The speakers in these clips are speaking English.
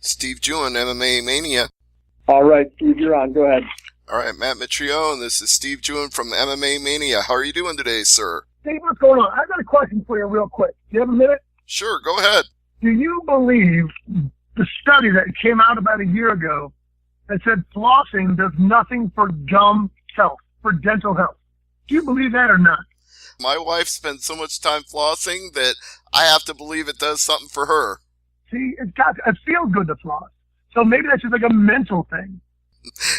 Steve Jewin, MMA Mania. All right, Steve, you're on. Go ahead. All right, Matt Mitrione, this is Steve Jewin from MMA Mania. How are you doing today, sir? Steve, what's going on? I've got a question for you real quick. Do you have a minute? Sure, go ahead. Do you believe the study that came out about a year ago that said flossing does nothing for gum health, for dental health? Do you believe that or not? My wife spends so much time flossing that I have to believe it does something for her. See, it feels good to floss. So maybe that's just like a mental thing.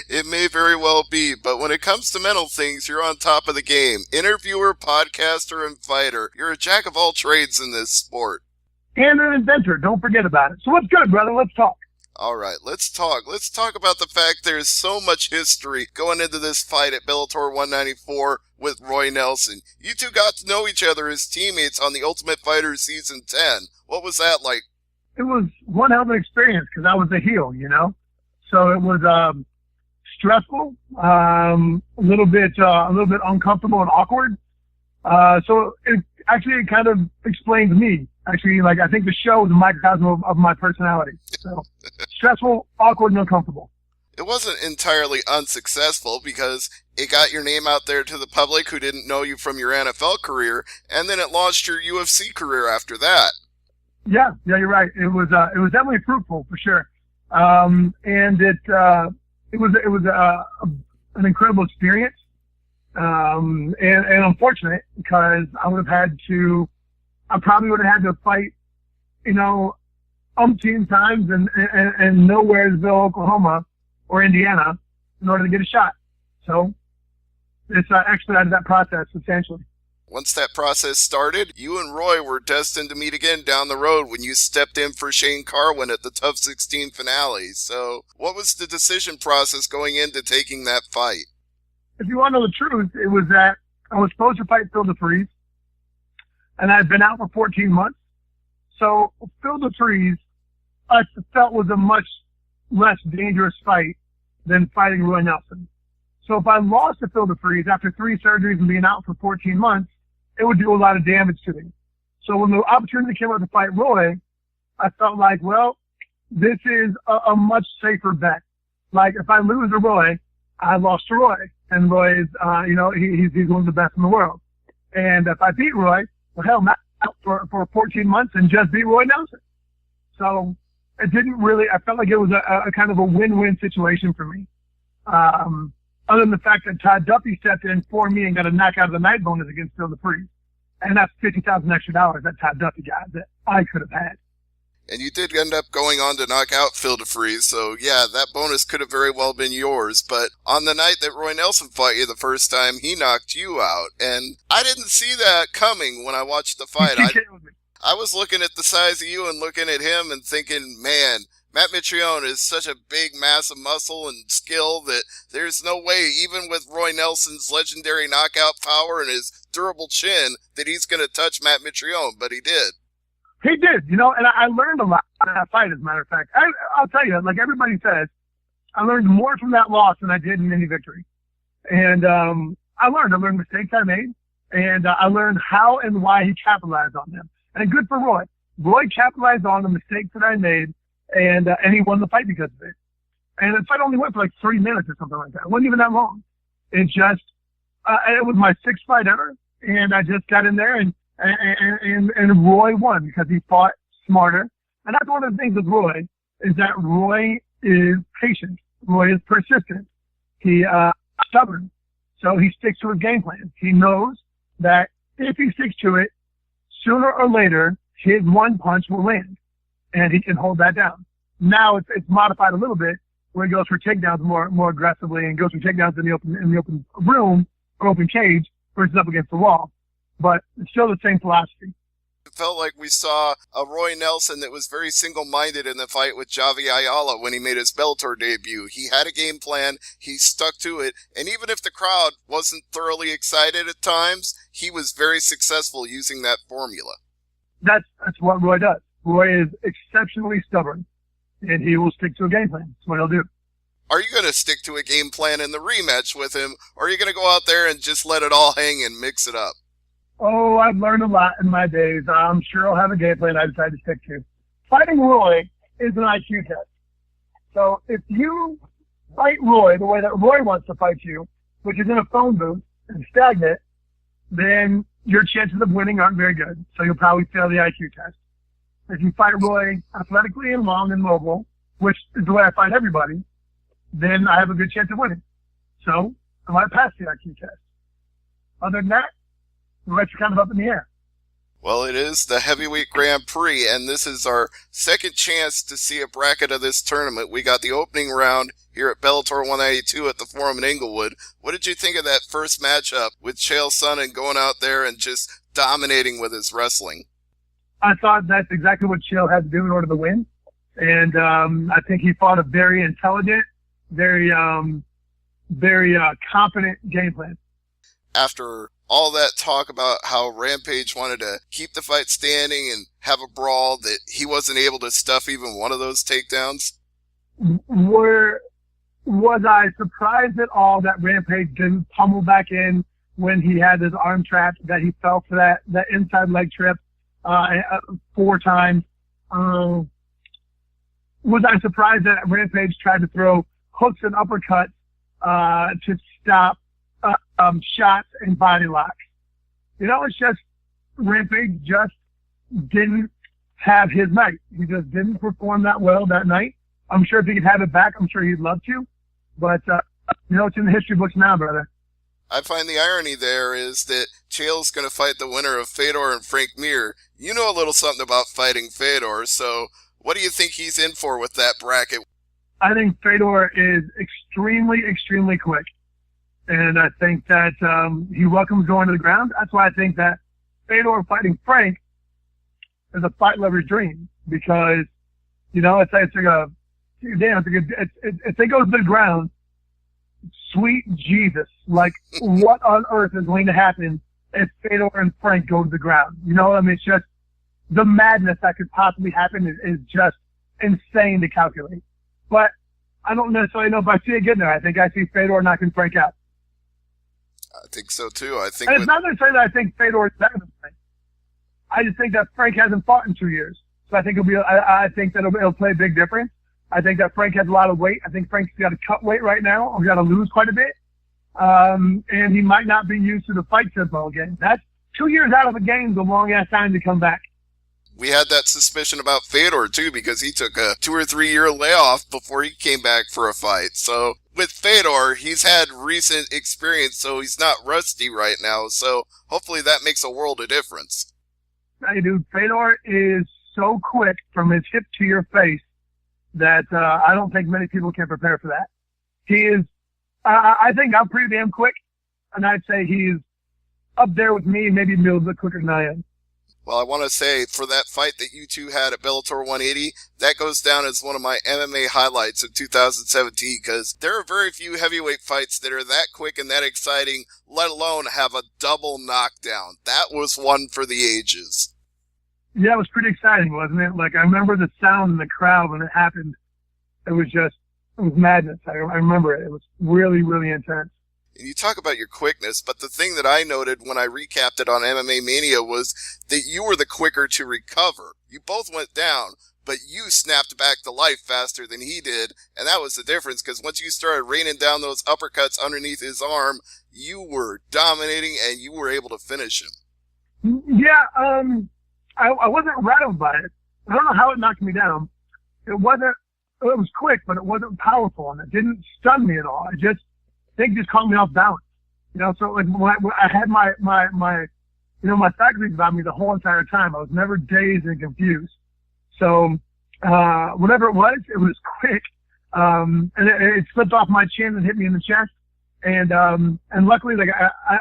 It may very well be, but when it comes to mental things, you're on top of the game. Interviewer, podcaster, and fighter. You're a jack of all trades in this sport. And an inventor. Don't forget about it. So what's good, brother? Let's talk. All right, let's talk. Let's talk about the fact there's so much history going into this fight at Bellator 194 with Roy Nelson. You two got to know each other as teammates on The Ultimate Fighter Season 10. What was that like? It was one hell of an experience because I was a heel, you know? So it was stressful, a little bit uncomfortable and awkward. So it kind of explains me. Actually, like, I think the show is a microcosm of my personality. So stressful, awkward, and uncomfortable. It wasn't entirely unsuccessful because it got your name out there to the public who didn't know you from your NFL career, and then it launched your UFC career after that. Yeah, you're right. It was definitely fruitful for sure. And it was an incredible experience. And unfortunate because I probably would have had to fight, umpteen times in Nowheresville, Oklahoma or Indiana in order to get a shot. So it's expedited that process substantially. Once that process started, you and Roy were destined to meet again down the road when you stepped in for Shane Carwin at the Tough 16 finale. So what was the decision process going into taking that fight? If you want to know the truth, it was that I was supposed to fight Fedor Emelianenko, and I had been out for 14 months. So Fedor Emelianenko, I felt was a much less dangerous fight than fighting Roy Nelson. So if I lost to Fedor Emelianenko after 3 surgeries and being out for 14 months, it would do a lot of damage to me. So when the opportunity came up to fight Roy, I felt like, well, this is a much safer bet. Like, if I lose to Roy, I lost to Roy. And Roy is, he's one of the best in the world. And if I beat Roy, well, hell, I'm out for 14 months and just beat Roy Nelson. So it didn't really, I felt like it was a kind of a win-win situation for me. Other than the fact that Todd Duffy stepped in for me and got a knockout of the night bonus against Fedor Emelianenko. And that's $50,000 extra that Todd Duffy got that I could have had. And you did end up going on to knock out Fedor Emelianenko, so yeah, that bonus could have very well been yours. But on the night that Roy Nelson fought you the first time, he knocked you out. And I didn't see that coming when I watched the fight. I was looking at the size of you and looking at him and thinking, man, Matt Mitrione is such a big mass of muscle and skill that there's no way, even with Roy Nelson's legendary knockout power and his durable chin, that he's going to touch Matt Mitrione, but he did. He did, and I learned a lot from that fight, as a matter of fact. I'll tell you, like everybody says, I learned more from that loss than I did in any victory. And I learned mistakes I made, and I learned how and why he capitalized on them. And good for Roy. Roy capitalized on the mistakes that I made, and he won the fight because of it. And the fight only went for like 3 minutes or something like that. It wasn't even that long. It just, it was my 6th fight ever, and I just got in there and Roy won because he fought smarter. And that's one of the things with Roy is that Roy is patient. Roy is persistent. He stubborn. So he sticks to his game plan. He knows that if he sticks to it, sooner or later, his one punch will land. And he can hold that down. Now it's modified a little bit where he goes for takedowns more aggressively and goes for takedowns in the open room or open cage versus up against the wall. But it's still the same philosophy. It felt like we saw a Roy Nelson that was very single-minded in the fight with Javi Ayala when he made his Bellator debut. He had a game plan, he stuck to it, and even if the crowd wasn't thoroughly excited at times, he was very successful using that formula. That's what Roy does. Roy is exceptionally stubborn, and he will stick to a game plan. That's what he'll do. Are you going to stick to a game plan in the rematch with him, or are you going to go out there and just let it all hang and mix it up? Oh, I've learned a lot in my days. I'm sure I'll have a game plan I decide to stick to. Fighting Roy is an IQ test. So if you fight Roy the way that Roy wants to fight you, which is in a phone booth and stagnant, then your chances of winning aren't very good. So you'll probably fail the IQ test. If you fight Roy athletically and long and mobile, which is the way I fight everybody, then I have a good chance of winning. So I might pass the IQ test. Other than that, the rest are kind of up in the air. Well, it is the Heavyweight Grand Prix, and this is our second chance to see a bracket of this tournament. We got the opening round here at Bellator 192 at the Forum in Inglewood. What did you think of that first matchup with Chael Sonnen going out there and just dominating with his wrestling? I thought that's exactly what Chael had to do in order to win. And I think he fought a very intelligent, very competent game plan. After all that talk about how Rampage wanted to keep the fight standing and have a brawl, that he wasn't able to stuff even one of those takedowns? Was I surprised at all that Rampage didn't pummel back in when he had his arm trapped, that he fell for that inside leg trip 4 times? Was I surprised that Rampage tried to throw hooks and uppercuts to stop shots and body locks? It's just Rampage just didn't have his night. He just didn't perform that well that night. I'm sure if he could have it back, I'm sure he'd love to. But, it's in the history books now, brother. I find the irony there is that Chael's going to fight the winner of Fedor and Frank Mir. You know a little something about fighting Fedor, so what do you think he's in for with that bracket? I think Fedor is extremely, extremely quick. And I think that he welcomes going to the ground. That's why I think that Fedor fighting Frank is a fight lover's dream. Because, if they go to the ground, sweet Jesus, like what on earth is going to happen if Fedor and Frank go to the ground? It's just the madness that could possibly happen is just insane to calculate. But I don't necessarily know if I see it getting there. I think I see Fedor knocking Frank out. I think so too. And it's not necessarily that I think Fedor is better than Frank. I just think that Frank hasn't fought in 2 years. So I think I think that it'll play a big difference. I think that Frank has a lot of weight. I think Frank's got to cut weight right now, or got to lose quite a bit. And he might not be used to the fight tempo again. That's 2 years out of the game is a long ass time to come back. We had that suspicion about Fedor too, because he took a 2 or 3 year layoff before he came back for a fight. So with Fedor, he's had recent experience, so he's not rusty right now. So hopefully that makes a world of difference. Hey, dude, Fedor is so quick from his hip to your face that I don't think many people can prepare for that. He is, I think I'm pretty damn quick, and I'd say he's up there with me, maybe a little bit quicker than I am. Well, I want to say, for that fight that you two had at Bellator 180, that goes down as one of my MMA highlights of 2017, because there are very few heavyweight fights that are that quick and that exciting, let alone have a double knockdown. That was one for the ages. Yeah, it was pretty exciting, wasn't it? Like, I remember the sound in the crowd when it happened. It was madness. I remember it. It was really, really intense. And you talk about your quickness, but the thing that I noted when I recapped it on MMA Mania was that you were the quicker to recover. You both went down, but you snapped back to life faster than he did, and that was the difference, because once you started raining down those uppercuts underneath his arm, you were dominating and you were able to finish him. Yeah, I wasn't rattled by it. I don't know how it knocked me down. It was quick, but it wasn't powerful, and it didn't stun me at all. I think just caught me off balance. So like when I had my faculties about me the whole entire time. I was never dazed and confused. So, whatever it was quick. And it slipped off my chin and hit me in the chest. And luckily, like,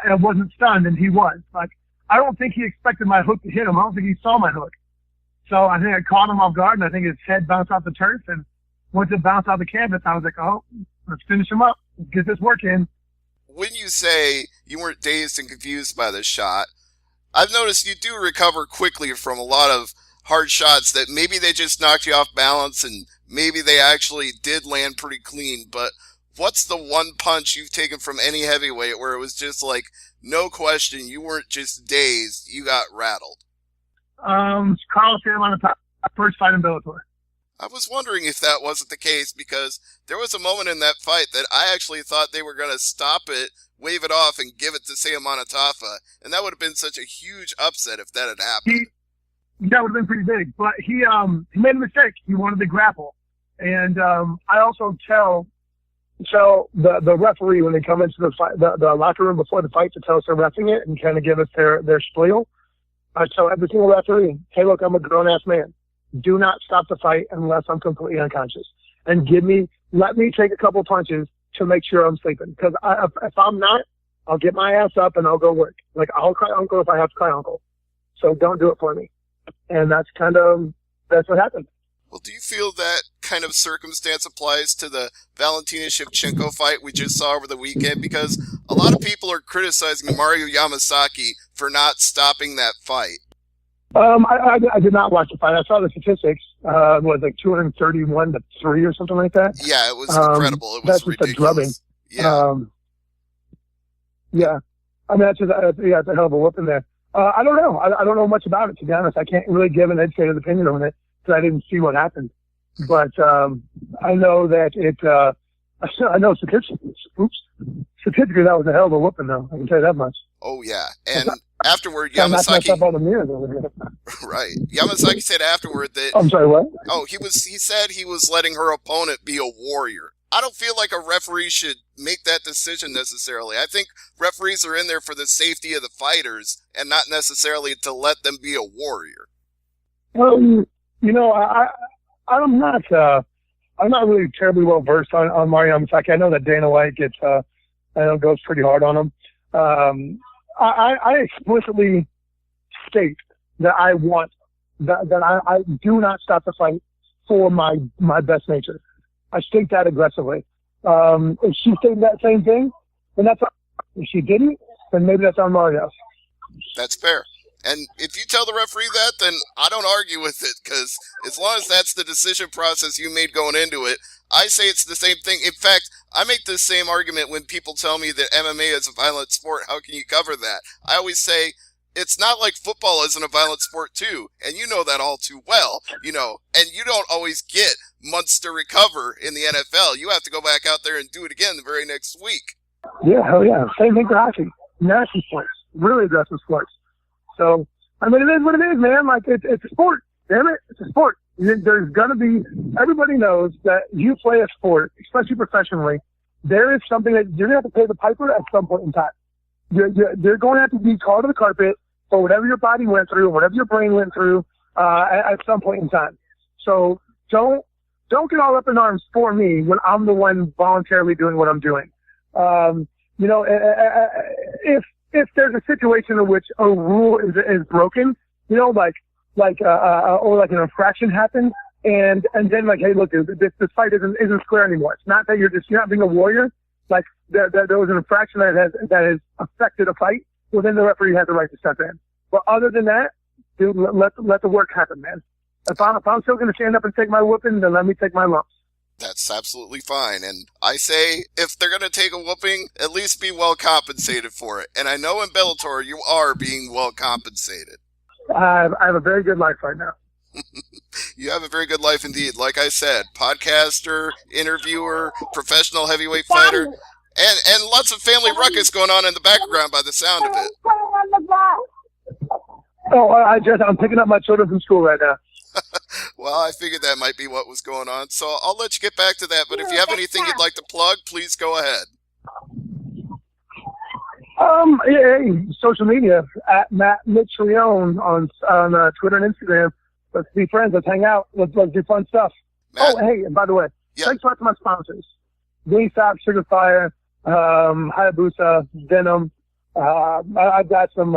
I wasn't stunned, and he was. Like, I don't think he expected my hook to hit him. I don't think he saw my hook. So I think I caught him off guard, and I think his head bounced off the turf, and once it bounced off the canvas, I was like, oh, let's finish him up. Let's get this work in. When you say you weren't dazed and confused by the shot, I've noticed you do recover quickly from a lot of hard shots that maybe they just knocked you off balance and maybe they actually did land pretty clean. But what's the one punch you've taken from any heavyweight where it was just like, no question, you weren't just dazed, you got rattled? Carl Sam on the top, first fight in Bellator. I was wondering if that wasn't the case, because there was a moment in that fight that I actually thought they were going to stop it, wave it off, and give it to Sam Manatafa, and that would have been such a huge upset if that had happened. That would have been pretty big, but he made a mistake. He wanted to grapple, and I also tell the referee when they come into the locker room before the fight to tell us they're reffing it and kind of give us their spiel. I tell every single referee, hey, look, I'm a grown-ass man. Do not stop the fight unless I'm completely unconscious. And let me take a couple punches to make sure I'm sleeping. Because if I'm not, I'll get my ass up and I'll go work. Like, I'll cry uncle if I have to cry uncle. So don't do it for me. And that's what happened. Well, do you feel that kind of circumstance applies to the Valentina Shevchenko fight we just saw over the weekend? Because a lot of people are criticizing Mario Yamasaki for not stopping that fight. I did not watch the fight. I saw the statistics. It was like 231-3 or something like that. Yeah, it was incredible. It was that's ridiculous. Just a drubbing. Yeah. Yeah. I mean, that's a hell of a whooping there. I don't know. I don't know much about it, to be honest. I can't really give an educated opinion on it because I didn't see what happened. But I know that I know statistically, that was a hell of a whooping, though. I can tell you that much. Oh, yeah. And afterward, Up all the Yamasaki... mirrors over here. Right. Yamasaki said afterward that... I'm sorry, what? Oh, he said he was letting her opponent be a warrior. I don't feel like a referee should make that decision necessarily. I think referees are in there for the safety of the fighters and not necessarily to let them be a warrior. You know, I'm not really terribly well versed on Mario Yamasaki. I know that Dana White goes pretty hard on him. I explicitly state that I want that I do not stop the fight for my best nature. I state that aggressively. If she stated that same thing, then that's on. If she didn't, then maybe that's on Mario. That's fair. And if you tell the referee that, then I don't argue with it, because as long as that's the decision process you made going into it, I say it's the same thing. In fact, I make the same argument when people tell me that MMA is a violent sport. How can you cover that? I always say, it's not like football isn't a violent sport too, and you know that all too well, and you don't always get months to recover in the NFL. You have to go back out there and do it again the very next week. Yeah, hell yeah. Same thing for hockey. Nasty sports. Really aggressive sports. So, I mean, it is what it is, man. Like, it's a sport. Damn it. It's a sport. There's going to be, everybody knows that you play a sport, especially professionally, there is something that you're going to have to pay the piper at some point in time. You're going to have to be called to the carpet for whatever your body went through, whatever your brain went through, at some point in time. So don't get all up in arms for me when I'm the one voluntarily doing what I'm doing. If there's a situation in which a rule is broken, or like an infraction happened, and then like, hey, look, dude, this fight isn't square anymore. It's not that you're not being a warrior. Like there was an infraction that has affected a fight. Well, then the referee has the right to step in. But other than that, dude, let the work happen, man. If I'm still going to stand up and take my whooping, then let me take my lumps. That's absolutely fine. And I say, if they're going to take a whooping, at least be well compensated for it. And I know in Bellator you are being well compensated. I have a very good life right now. You have a very good life indeed. Like I said, podcaster, interviewer, professional heavyweight fighter, and lots of family ruckus going on in the background by the sound of it. Oh, I'm picking up my children from school right now. Well, I figured that might be what was going on, so I'll let you get back to that. But if you have anything you'd like to plug, please go ahead. Social media at Matt Mitrione on Twitter and Instagram. Let's be friends. Let's hang out. Let's do fun stuff. Matt, hey, and by the way, thanks a lot to my sponsors: Wingstop, Sugar Fire, Hayabusa, Venom. I've got some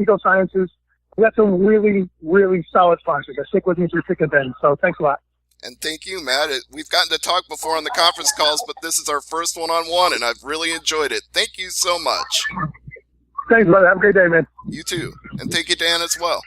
Eco Sciences. We got some really, really solid sponsors that stick with me through thick and thin. So thanks a lot. And thank you, Matt. We've gotten to talk before on the conference calls, but this is our first one-on-one, and I've really enjoyed it. Thank you so much. Thanks, brother. Have a great day, man. You too. And thank you, Dan, as well.